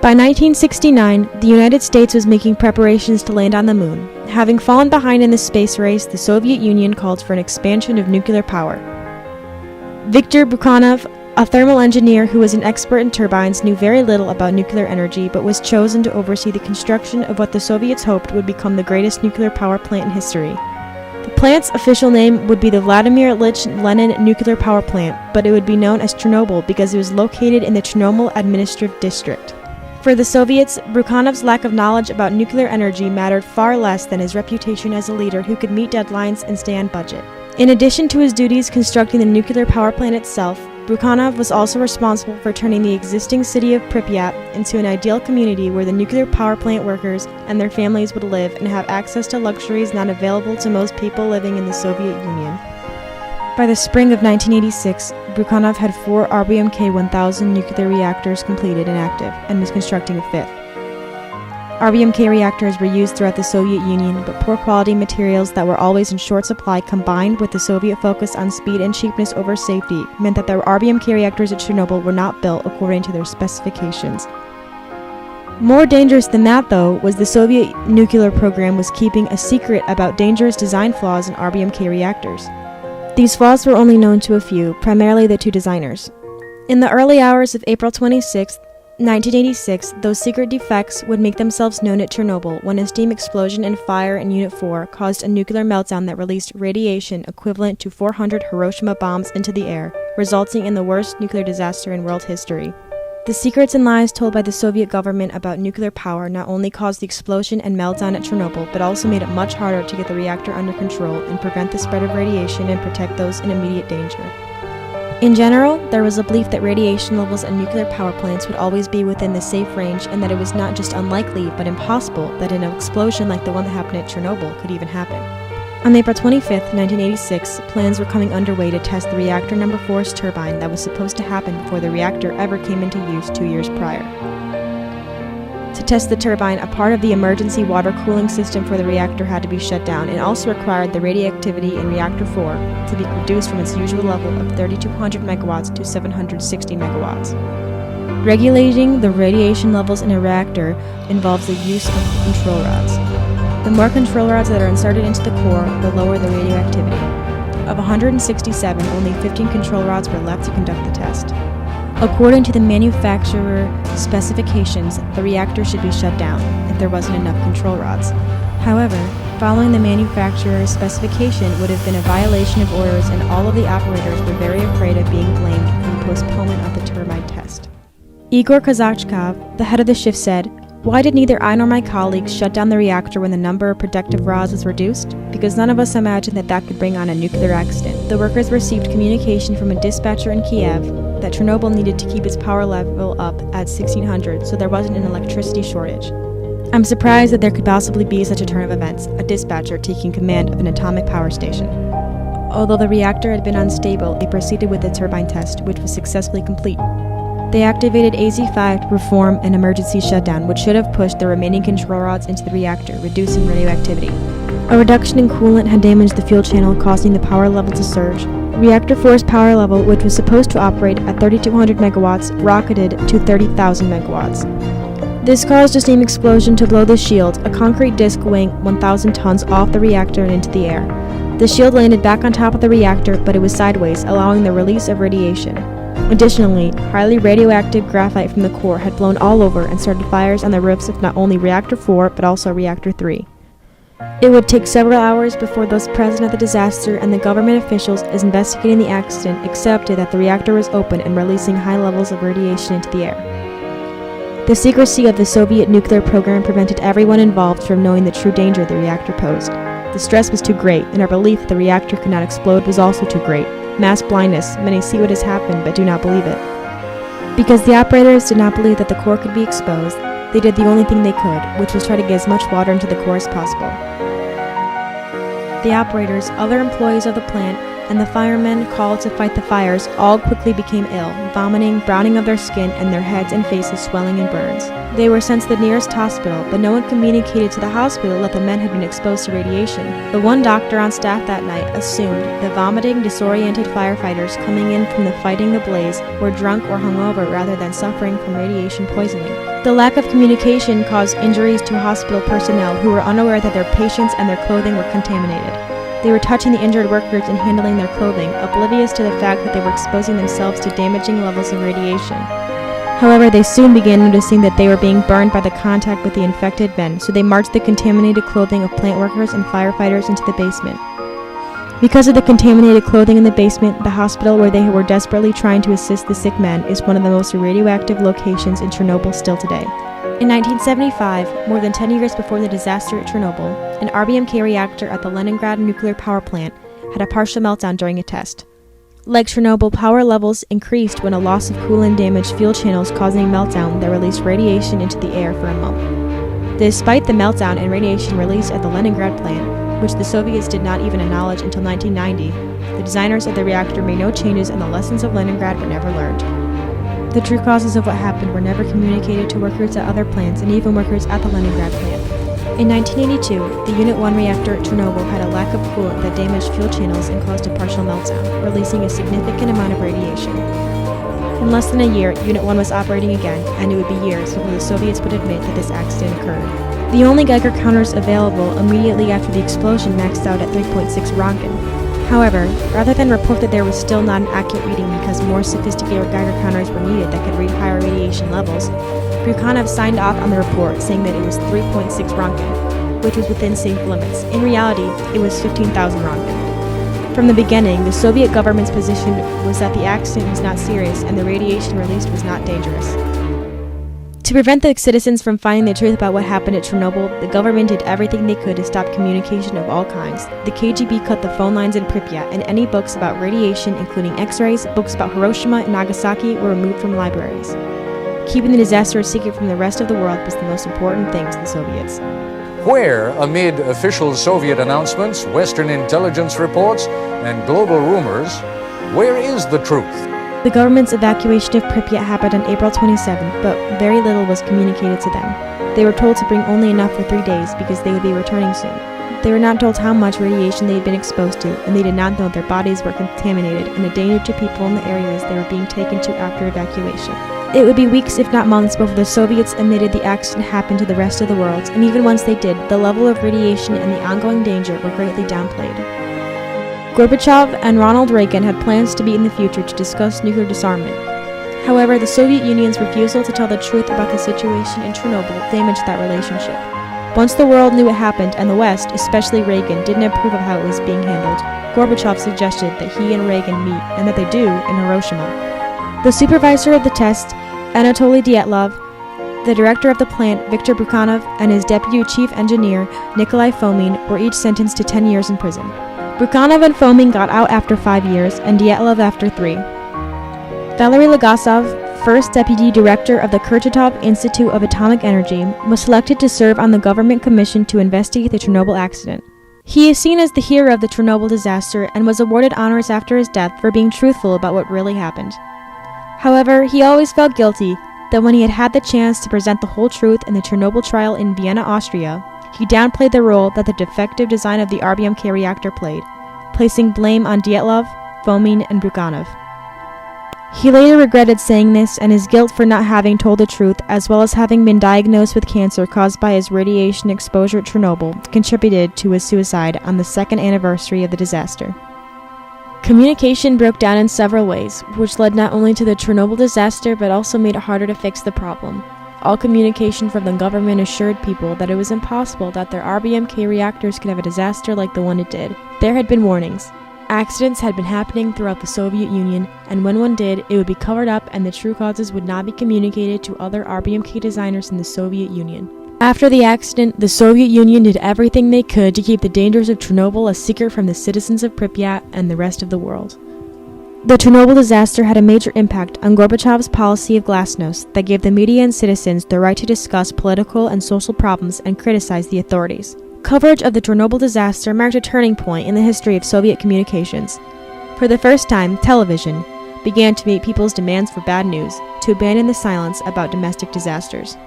By 1969, the United States was making preparations to land on the moon. Having fallen behind in the space race, the Soviet Union called for an expansion of nuclear power. Viktor Bukhanov, a thermal engineer who was an expert in turbines, knew very little about nuclear energy but was chosen to oversee the construction of what the Soviets hoped would become the greatest nuclear power plant in history. The plant's official name would be the Vladimir Ilyich Lenin Nuclear Power Plant, but it would be known as Chernobyl because it was located in the Chernobyl Administrative District. For the Soviets, Bukhanov's lack of knowledge about nuclear energy mattered far less than his reputation as a leader who could meet deadlines and stay on budget. In addition to his duties constructing the nuclear power plant itself, Bukhanov was also responsible for turning the existing city of Pripyat into an ideal community where the nuclear power plant workers and their families would live and have access to luxuries not available to most people living in the Soviet Union. By the spring of 1986, Bukhanov had 4 RBMK-1000 nuclear reactors completed and active, and was constructing a 5th. RBMK reactors were used throughout the Soviet Union, but poor quality materials that were always in short supply combined with the Soviet focus on speed and cheapness over safety meant that the RBMK reactors at Chernobyl were not built according to their specifications. More dangerous than that, though, was the Soviet nuclear program was keeping a secret about dangerous design flaws in RBMK reactors. These flaws were only known to a few, primarily the 2 designers. In the early hours of April 26, 1986, those secret defects would make themselves known at Chernobyl when a steam explosion and fire in Unit 4 caused a nuclear meltdown that released radiation equivalent to 400 Hiroshima bombs into the air, resulting in the worst nuclear disaster in world history. The secrets and lies told by the Soviet government about nuclear power not only caused the explosion and meltdown at Chernobyl, but also made it much harder to get the reactor under control and prevent the spread of radiation and protect those in immediate danger. In general, there was a belief that radiation levels at nuclear power plants would always be within the safe range and that it was not just unlikely, but impossible that an explosion like the one that happened at Chernobyl could even happen. On April 25, 1986, plans were coming underway to test the reactor number 4's turbine that was supposed to happen before the reactor ever came into use 2 years prior. To test the turbine, a part of the emergency water cooling system for the reactor had to be shut down and also required the radioactivity in reactor 4 to be reduced from its usual level of 3,200 megawatts to 760 megawatts. Regulating the radiation levels in a reactor involves the use of control rods. The more control rods that are inserted into the core, the lower the radioactivity. Of 167, only 15 control rods were left to conduct the test. According to the manufacturer specifications, the reactor should be shut down if there wasn't enough control rods. However, following the manufacturer's specification would have been a violation of orders, and all of the operators were very afraid of being blamed for the postponement of the turbine test. Igor Kazachkov, the head of the shift, said, "Why did neither I nor my colleagues shut down the reactor when the number of protective rods was reduced? Because none of us imagined that that could bring on a nuclear accident." The workers received communication from a dispatcher in Kiev that Chernobyl needed to keep its power level up at 1600, so there wasn't an electricity shortage. I'm surprised that there could possibly be such a turn of events, a dispatcher taking command of an atomic power station. Although the reactor had been unstable, they proceeded with the turbine test, which was successfully complete. They activated AZ-5 to perform an emergency shutdown, which should have pushed the remaining control rods into the reactor, reducing radioactivity. A reduction in coolant had damaged the fuel channel, causing the power level to surge. Reactor 4's power level, which was supposed to operate at 3,200 megawatts, rocketed to 30,000 megawatts. This caused a steam explosion to blow the shield, a concrete disc weighing 1,000 tons, off the reactor and into the air. The shield landed back on top of the reactor, but it was sideways, allowing the release of radiation. Additionally, highly radioactive graphite from the core had blown all over and started fires on the roofs of not only Reactor 4, but also Reactor 3. It would take several hours before those present at the disaster and the government officials investigating the accident accepted that the reactor was open and releasing high levels of radiation into the air. The secrecy of the Soviet nuclear program prevented everyone involved from knowing the true danger the reactor posed. The stress was too great, and our belief that the reactor could not explode was also too great. Mass blindness, many see what has happened but do not believe it. Because the operators did not believe that the core could be exposed, they did the only thing they could, which was try to get as much water into the core as possible. The operators, other employees of the plant, and the firemen called to fight the fires all quickly became ill, vomiting, browning of their skin, and their heads and faces swelling in burns. They were sent to the nearest hospital, but no one communicated to the hospital that the men had been exposed to radiation. The one doctor on staff that night assumed the vomiting, disoriented firefighters coming in from the fighting the blaze were drunk or hungover rather than suffering from radiation poisoning. The lack of communication caused injuries to hospital personnel who were unaware that their patients and their clothing were contaminated. They were touching the injured workers and handling their clothing, oblivious to the fact that they were exposing themselves to damaging levels of radiation. However, they soon began noticing that they were being burned by the contact with the infected men, so they marched the contaminated clothing of plant workers and firefighters into the basement. Because of the contaminated clothing in the basement, the hospital where they were desperately trying to assist the sick men is one of the most radioactive locations in Chernobyl still today. In 1975, more than 10 years before the disaster at Chernobyl, an RBMK reactor at the Leningrad nuclear power plant had a partial meltdown during a test. Like Chernobyl, power levels increased when a loss of coolant damaged fuel channels causing a meltdown that released radiation into the air for a month. Despite the meltdown and radiation released at the Leningrad plant, which the Soviets did not even acknowledge until 1990, the designers of the reactor made no changes and the lessons of Leningrad were never learned. The true causes of what happened were never communicated to workers at other plants and even workers at the Leningrad plant. In 1982, the Unit 1 reactor at Chernobyl had a lack of coolant that damaged fuel channels and caused a partial meltdown, releasing a significant amount of radiation. In less than a year, Unit 1 was operating again, and it would be years before the Soviets would admit that this accident occurred. The only Geiger counters available immediately after the explosion maxed out at 3.6 Roentgen. However, rather than report that there was still not an accurate reading because more sophisticated Geiger counters were needed that could read higher radiation levels, Bryukhanov signed off on the report saying that it was 3.6 Roentgen, which was within safe limits. In reality, it was 15,000 Roentgen. From the beginning, the Soviet government's position was that the accident was not serious and the radiation released was not dangerous. To prevent the citizens from finding the truth about what happened at Chernobyl, the government did everything they could to stop communication of all kinds. The KGB cut the phone lines in Pripyat, and any books about radiation, including X-rays, books about Hiroshima and Nagasaki, were removed from libraries. Keeping the disaster a secret from the rest of the world was the most important thing to the Soviets. Where, amid official Soviet announcements, Western intelligence reports, and global rumors, where is the truth? The government's evacuation of Pripyat happened on April 27, but very little was communicated to them. They were told to bring only enough for 3 days because they would be returning soon. They were not told how much radiation they had been exposed to, and they did not know their bodies were contaminated and a danger to people in the areas they were being taken to after evacuation. It would be weeks, if not months, before the Soviets admitted the accident happened to the rest of the world, and even once they did, the level of radiation and the ongoing danger were greatly downplayed. Gorbachev and Ronald Reagan had plans to meet in the future to discuss nuclear disarmament. However, the Soviet Union's refusal to tell the truth about the situation in Chernobyl damaged that relationship. Once the world knew what happened, and the West, especially Reagan, didn't approve of how it was being handled, Gorbachev suggested that he and Reagan meet, and that they do, in Hiroshima. The supervisor of the test, Anatoly Dyatlov, the director of the plant, Viktor Bryukhanov, and his deputy chief engineer, Nikolai Fomin, were each sentenced to 10 years in prison. Bryukhanov and Fomin got out after 5 years, and Dyatlov after 3. Valery Legasov, first deputy director of the Kurchatov Institute of Atomic Energy, was selected to serve on the government commission to investigate the Chernobyl accident. He is seen as the hero of the Chernobyl disaster and was awarded honors after his death for being truthful about what really happened. However, he always felt guilty that when he had the chance to present the whole truth in the Chernobyl trial in Vienna, Austria, he downplayed the role that the defective design of the RBMK reactor played, placing blame on Dyatlov, Fomin, and Bryukhanov. He later regretted saying this, and his guilt for not having told the truth, as well as having been diagnosed with cancer caused by his radiation exposure at Chernobyl, contributed to his suicide on the 2nd anniversary of the disaster. Communication broke down in several ways, which led not only to the Chernobyl disaster but also made it harder to fix the problem. All communication from the government assured people that it was impossible that their RBMK reactors could have a disaster like the one it did. There had been warnings. Accidents had been happening throughout the Soviet Union, and when one did, it would be covered up and the true causes would not be communicated to other RBMK designers in the Soviet Union. After the accident, the Soviet Union did everything they could to keep the dangers of Chernobyl a secret from the citizens of Pripyat and the rest of the world. The Chernobyl disaster had a major impact on Gorbachev's policy of glasnost that gave the media and citizens the right to discuss political and social problems and criticize the authorities. Coverage of the Chernobyl disaster marked a turning point in the history of Soviet communications. For the first time, television began to meet people's demands for bad news, to abandon the silence about domestic disasters.